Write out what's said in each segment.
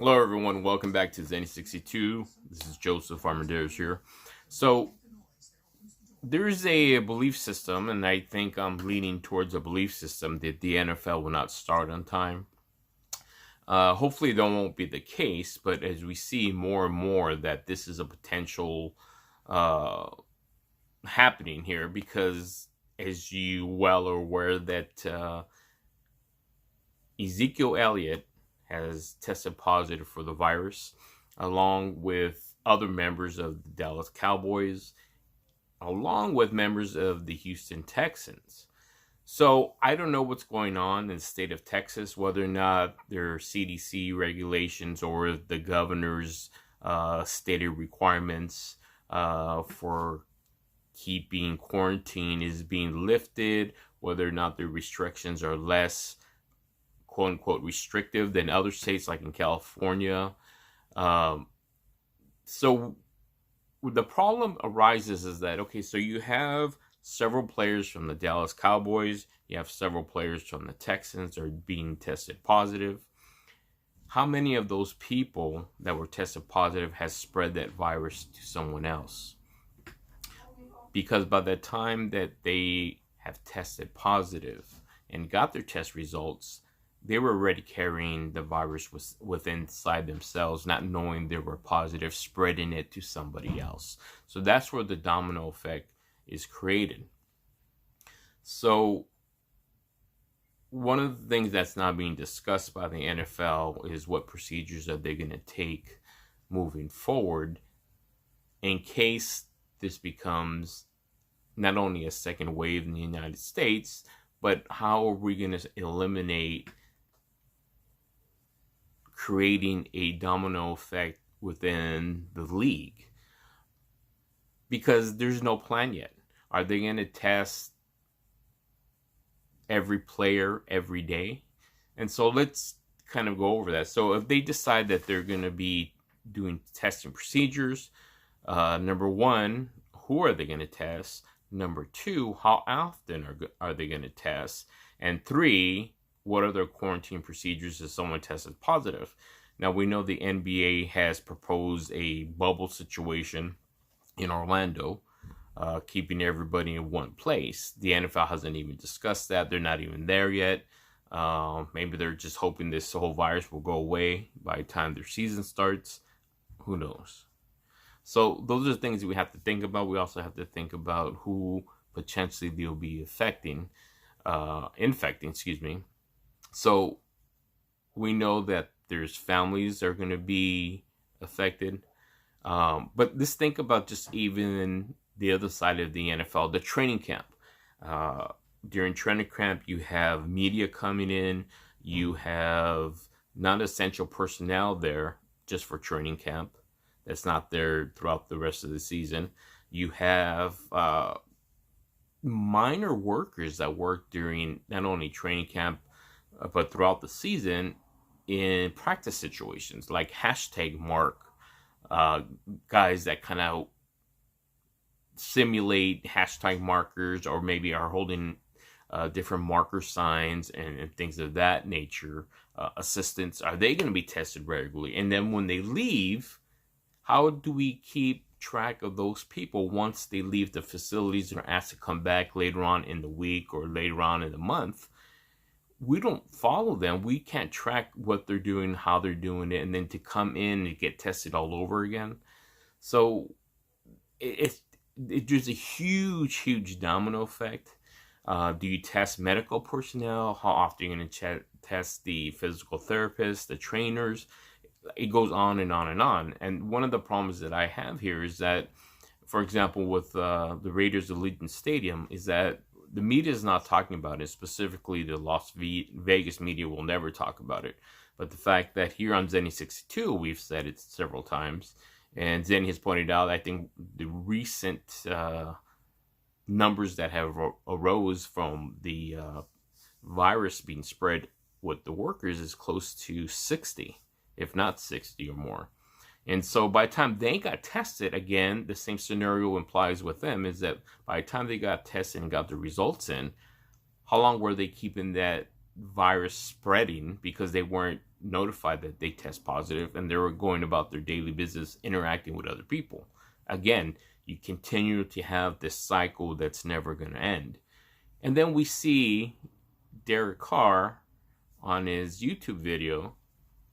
Hello, everyone. Welcome back to Zenny62. This is Joseph Armendariz here. So, there's a belief system, and I think I'm leaning towards a belief system that the NFL will not start on time. Hopefully, that won't be the case, but as we see more and more that this is a potential uh, happening here, because as you well are aware that Ezekiel Elliott has tested positive for the virus, along with other members of the Dallas Cowboys, along with members of the Houston Texans. So I don't know what's going on in the state of Texas, whether or not there are CDC regulations or the governor's stated requirements for keeping quarantine is being lifted, whether or not the restrictions are less quote unquote restrictive than other states like in California. Um, so the problem arises is that, okay, so you have several players from the Dallas Cowboys, you have several players from the Texans that are being tested positive. How many of those people that were tested positive has spread that virus to someone else? Because by the time that they have tested positive and got their test results, they were already carrying the virus within inside themselves, not knowing they were positive, spreading it to somebody else. So that's where the domino effect is created. So one of the things that's not being discussed by the NFL is what procedures are they going to take moving forward in case this becomes not only a second wave in the United States, but how are we going to eliminate creating a domino effect within the league? Because there's no plan yet. Are they going to test every player every day? And so let's kind of go over that. So if they decide that they're going to be doing testing procedures, number one, who are they going to test? Number two, how often are they going to test? And three, what are their quarantine procedures if someone tested positive? Now, we know the NBA has proposed a bubble situation in Orlando, keeping everybody in one place. The NFL hasn't even discussed that. They're not even there yet. Maybe they're just hoping this whole virus will go away by the time their season starts. Who knows? So those are the things that we have to think about. We also have to think about who potentially they'll be infecting, excuse me. So we know that there's families that are going to be affected. But let's think about just even the other side of the NFL, the training camp. During training camp, you have media coming in. You have non-essential personnel there just for training camp that's not there throughout the rest of the season. You have minor workers that work during not only training camp, but throughout the season in practice situations, like hashtag mark, guys that kind of simulate hashtag markers, or maybe are holding different marker signs and things of that nature. Assistants, are they going to be tested regularly? And then when they leave, how do we keep track of those people once they leave the facilities and are asked to come back later on in the week or later on in the month? We don't follow them. We can't track what they're doing, how they're doing it, and then to come in and get tested all over again. So there's a huge domino effect. Do you test medical personnel? How often are you going to test the physical therapists, the trainers? It goes on and on and on. And one of the problems that I have here is that, for example, with the Raiders of Allegiant Stadium, is that the media is not talking about it. Specifically, the Las Vegas media will never talk about it. But the fact that here on Zenny62, we've said it several times, and Zenny has pointed out, I think the recent numbers that have arose from the virus being spread with the workers is close to 60, if not 60 or more. And so by the time they got tested, again, the same scenario implies with them is that by the time they got tested and got the results in, how long were they keeping virus spreading because they weren't notified that they test positive and they were going about their daily business interacting with other people. Again, you continue to have this cycle that's never going to end. And then we see Derek Carr on his YouTube video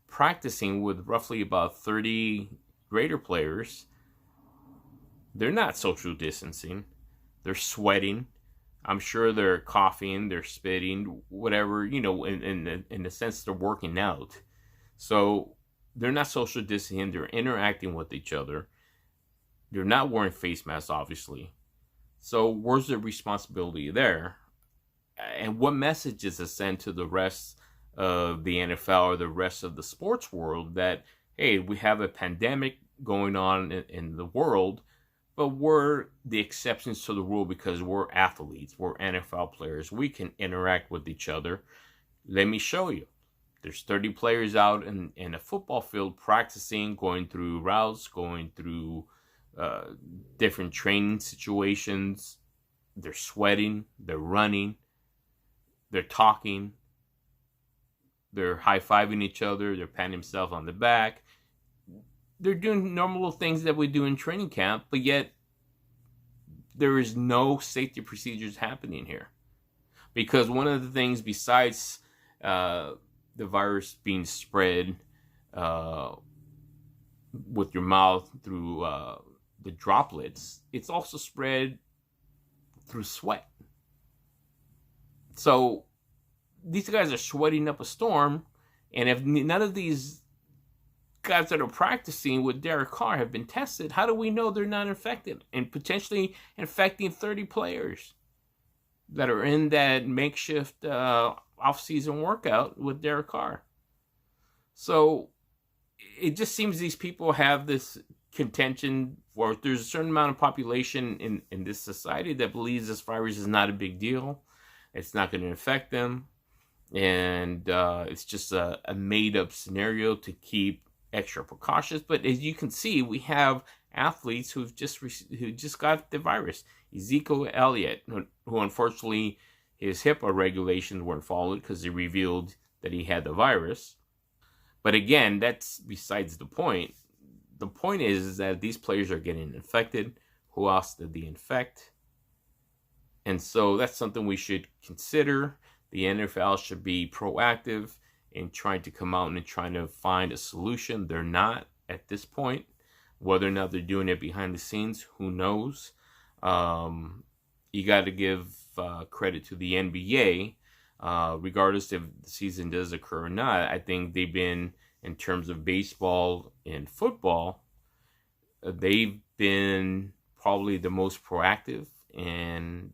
practicing with roughly about 30 Raider players. They're not social distancing. They're sweating. I'm sure they're coughing, they're spitting, whatever, in the sense they're working out. So they're not social distancing. They're interacting with each other. They're not wearing face masks, obviously. So where's the responsibility there? And what message is it sent to the rest of the NFL or the rest of the sports world that, hey, we have a pandemic going on in the world, but we're the exceptions to the rule because we're athletes, we're NFL players. We can interact with each other. Let me show you. There's 30 players out in a football field practicing, going through routes, going through different training situations. They're sweating, they're running, they're talking, they're high-fiving each other, they're patting themselves on the back. They're doing normal things that we do in training camp, but yet there is no safety procedures happening here. Because one of the things besides the virus being spread with your mouth through the droplets, it's also spread through sweat. So these guys are sweating up a storm, and if none of these guys that are practicing with Derek Carr have been tested, how do we know they're not infected and potentially infecting 30 players that are in that makeshift off-season workout with Derek Carr? So it just seems these people have this contention, or there's a certain amount of population in this society that believes this virus is not a big deal. It's not going to infect them. And it's just a made-up scenario to keep extra precautions. But as you can see, we have athletes who just got the virus. Ezekiel Elliott, who unfortunately his HIPAA regulations weren't followed because he revealed that he had the virus. But again, that's besides the point. The point is that these players are getting infected. Who else did they infect? And so that's something we should consider. The NFL should be proactive in trying to come out and trying to find a solution. They're not at this point. Whether or not they're doing it behind the scenes, who knows? You got to give credit to the NBA. Regardless if the season does occur or not, I think they've been, in terms of baseball and football, they've been probably the most proactive and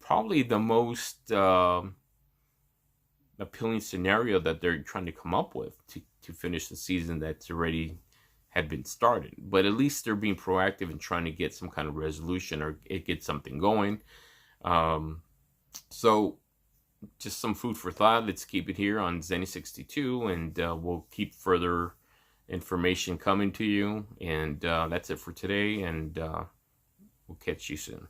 probably the most appealing scenario that they're trying to come up with to finish the season that's already had been started. But at least they're being proactive and trying to get some kind of resolution or get something going. So just some food for thought. Let's keep it here on Zenny62, and we'll keep further information coming to you. And that's it for today, and we'll catch you soon.